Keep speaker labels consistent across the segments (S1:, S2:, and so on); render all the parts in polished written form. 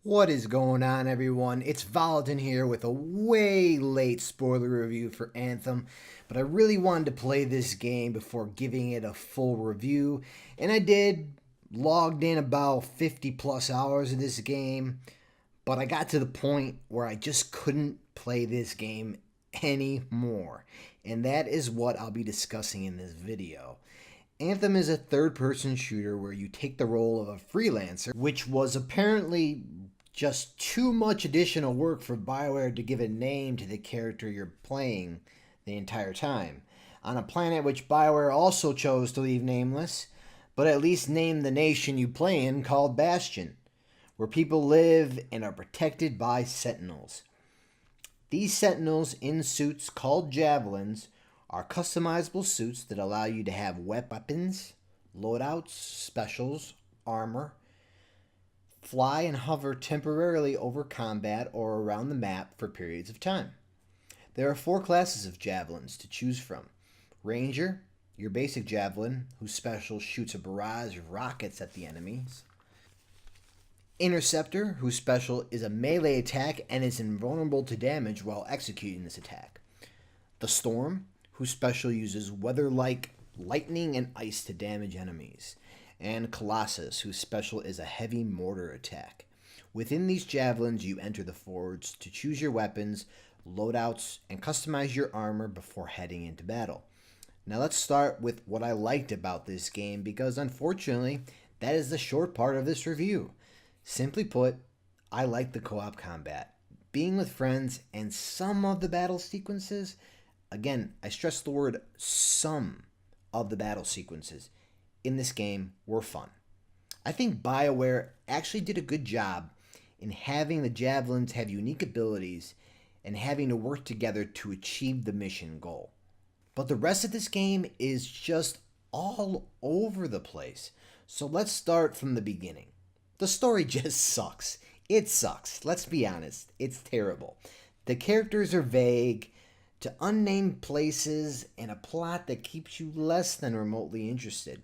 S1: What is going on, everyone? It's Voladin here with a way late spoiler review for Anthem, but I really wanted to play this game before giving it a full review, and I did. Logged in about 50 plus hours of this game, but I got to the point where I just couldn't play this game anymore, and that is what I'll be discussing in this video. Anthem is a third-person shooter where you take the role of a freelancer, which was apparently just too much additional work for BioWare to give a name to the character you're playing the entire time. On a planet which BioWare also chose to leave nameless, but at least name the nation you play in, called Bastion, where people live and are protected by sentinels. These sentinels in suits called javelins are customizable suits that allow you to have weapons, loadouts, specials, armor, fly and hover temporarily over combat or around the map for periods of time. There are 4 classes of javelins to choose from. Ranger, your basic javelin, whose special shoots a barrage of rockets at the enemies. Interceptor, whose special is a melee attack and is invulnerable to damage while executing this attack. The Storm, whose special uses weather-like lightning and ice to damage enemies. And Colossus, whose special is a heavy mortar attack. Within these javelins, you enter the forge to choose your weapons, loadouts, and customize your armor before heading into battle. Now let's start with what I liked about this game, because unfortunately, that is the short part of this review. Simply put, I like the co-op combat. Being with friends and some of the battle sequences, again, I stress the word some of the battle sequences in this game were fun. I think BioWare actually did a good job in having the javelins have unique abilities and having to work together to achieve the mission goal. But the rest of this game is just all over the place. So let's start from the beginning. The story just sucks. It sucks. Let's be honest. It's terrible. The characters are vague, to unnamed places, and a plot that keeps you less than remotely interested.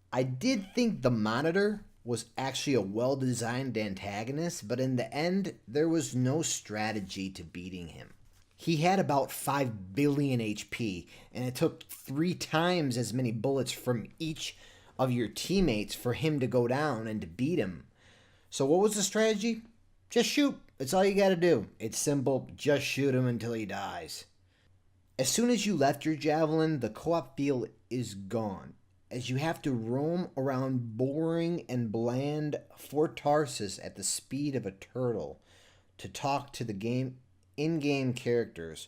S1: I did think the Monitor was actually a well-designed antagonist, but in the end, there was no strategy to beating him. He had about 5 billion HP, and it took 3 times as many bullets from each of your teammates for him to go down and to beat him. So what was the strategy? Just shoot. That's all you gotta do. It's simple. Just shoot him until he dies. As soon as you left your javelin, the co-op feel is gone, as you have to roam around boring and bland Fort Tarsus at the speed of a turtle to talk to the in-game characters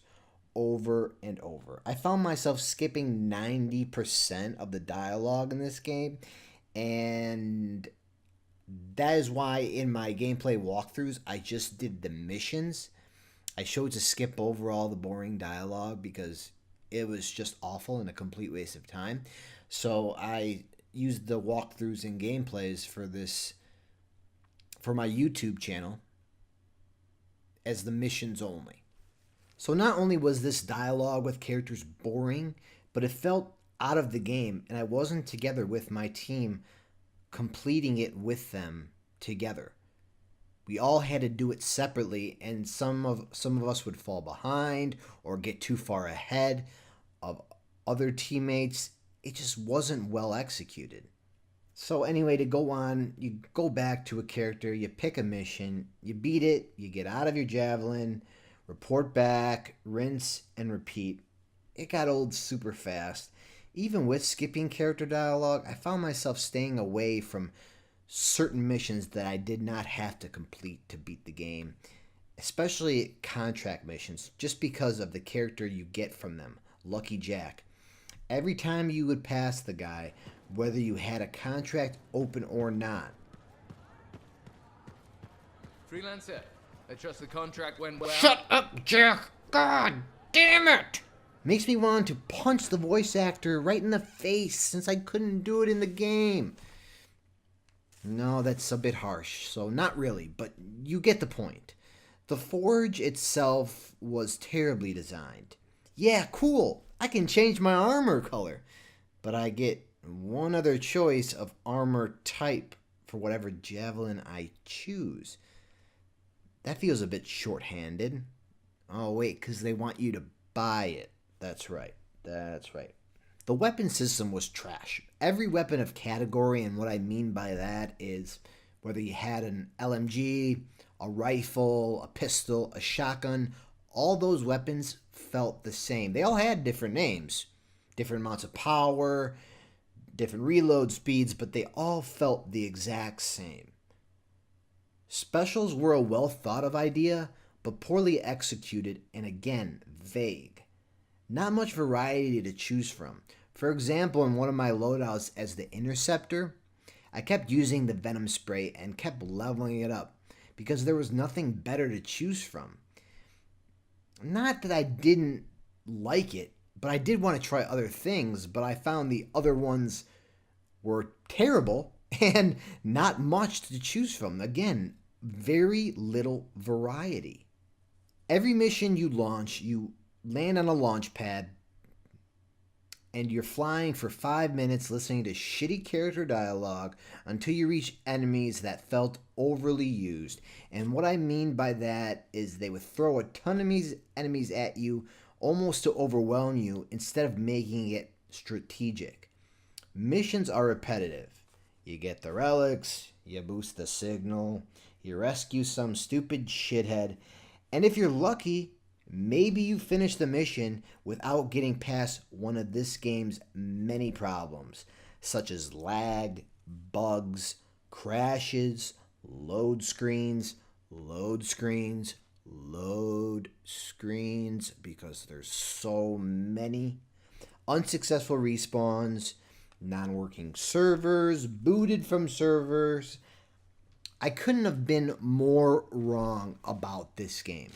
S1: over and over. I found myself skipping 90% of the dialogue in this game, and that is why in my gameplay walkthroughs I just did the missions. I chose to skip over all the boring dialogue because it was just awful and a complete waste of time. So I used the walkthroughs and gameplays for my YouTube channel as the missions only. So not only was this dialogue with characters boring, but it felt out of the game, and I wasn't together with my team completing it with them together. We all had to do it separately, and some of us would fall behind or get too far ahead of other teammates. It just wasn't well executed. So anyway, to go on, you go back to a character, you pick a mission, you beat it, you get out of your javelin, report back, rinse, and repeat. It got old super fast. Even with skipping character dialogue, I found myself staying away from certain missions that I did not have to complete to beat the game, especially contract missions, just because of the character you get from them, Lucky Jack. Every time you would pass the guy, whether you had a contract open or not.
S2: Freelancer, I trust the contract went well.
S1: Shut up, Jack! God damn it! Makes me want to punch the voice actor right in the face since I couldn't do it in the game. No, that's a bit harsh, so not really, but you get the point. The forge itself was terribly designed. Yeah, cool, I can change my armor color, but I get one other choice of armor type for whatever javelin I choose. That feels a bit short-handed. Oh, wait, because they want you to buy it. That's right. That's right. The weapon system was trash. Every weapon of category, and what I mean by that is whether you had an LMG, a rifle, a pistol, a shotgun, all those weapons felt the same. They all had different names, different amounts of power, different reload speeds, but they all felt the exact same. Specials were a well thought of idea, but poorly executed and again, vague. Not much variety to choose from. For example, in one of my loadouts as the Interceptor, I kept using the Venom Spray and kept leveling it up because there was nothing better to choose from. Not that I didn't like it, but I did want to try other things, but I found the other ones were terrible and not much to choose from. Again, very little variety. Every mission you launch, you land on a launch pad and you're flying for 5 minutes listening to shitty character dialogue until you reach enemies that felt overly used. And what I mean by that is they would throw a ton of enemies at you almost to overwhelm you instead of making it strategic. Missions are repetitive. You get the relics, you boost the signal, you rescue some stupid shithead, and if you're lucky, maybe you finish the mission without getting past one of this game's many problems, such as lag, bugs, crashes, load screens, because there's so many, unsuccessful respawns, non-working servers, booted from servers. I couldn't have been more wrong about this game.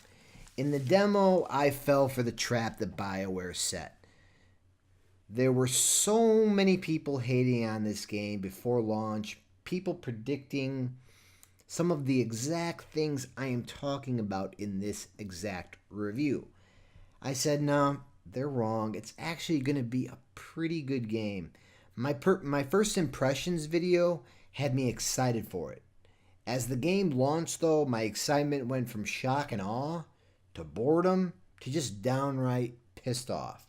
S1: In the demo, I fell for the trap that BioWare set. There were so many people hating on this game before launch, people predicting some of the exact things I am talking about in this exact review. I said, no, they're wrong. It's actually going to be a pretty good game. My first impressions video had me excited for it. As the game launched, though, my excitement went from shock and awe to boredom to just downright pissed off.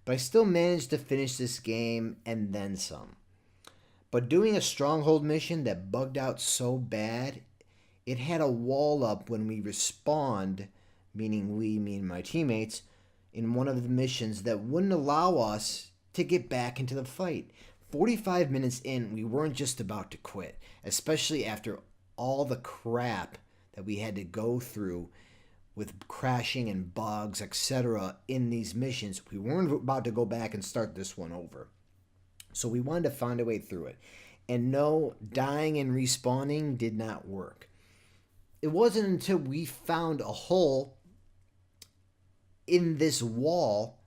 S1: But I still managed to finish this game and then some. But doing a stronghold mission that bugged out so bad, it had a wall up when we respawned, meaning my teammates, in one of the missions that wouldn't allow us to get back into the fight. 45 minutes in, we weren't just about to quit, especially after all the crap that we had to go through with crashing and bugs, etc. in these missions. We weren't about to go back and start this one over. So we wanted to find a way through it. And no, dying and respawning did not work. It wasn't until we found a hole in this wall.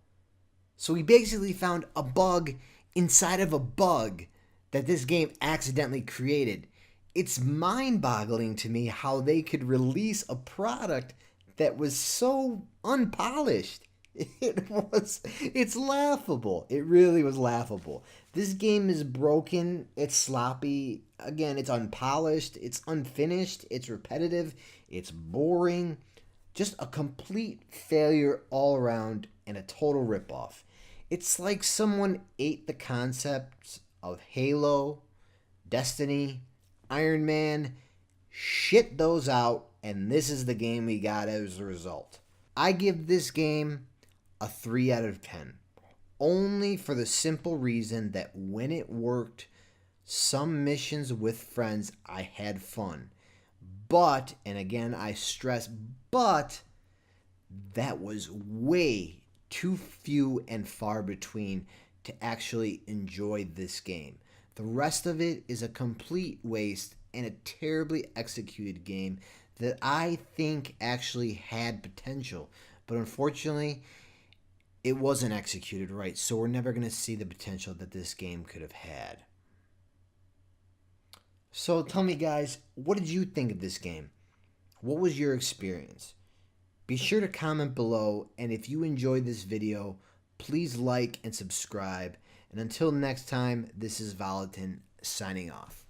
S1: So we basically found a bug inside of a bug that this game accidentally created. It's mind-boggling to me how they could release a product that was so unpolished. It's laughable. It really was laughable. This game is broken. It's sloppy. Again, it's unpolished. It's unfinished. It's repetitive. It's boring. Just a complete failure all around and a total ripoff. It's like someone ate the concepts of Halo, Destiny, Iron Man, shit those out, and this is the game we got as a result. I give this game a 3 out of 10. Only for the simple reason that when it worked, some missions with friends, I had fun. But, and again I stress, but that was way too few and far between to actually enjoy this game. The rest of it is a complete waste and a terribly executed game that I think actually had potential. But unfortunately, it wasn't executed right, so we're never going to see the potential that this game could have had. So tell me, guys, what did you think of this game? What was your experience? Be sure to comment below, and if you enjoyed this video, please like and subscribe. And until next time, this is Volatin signing off.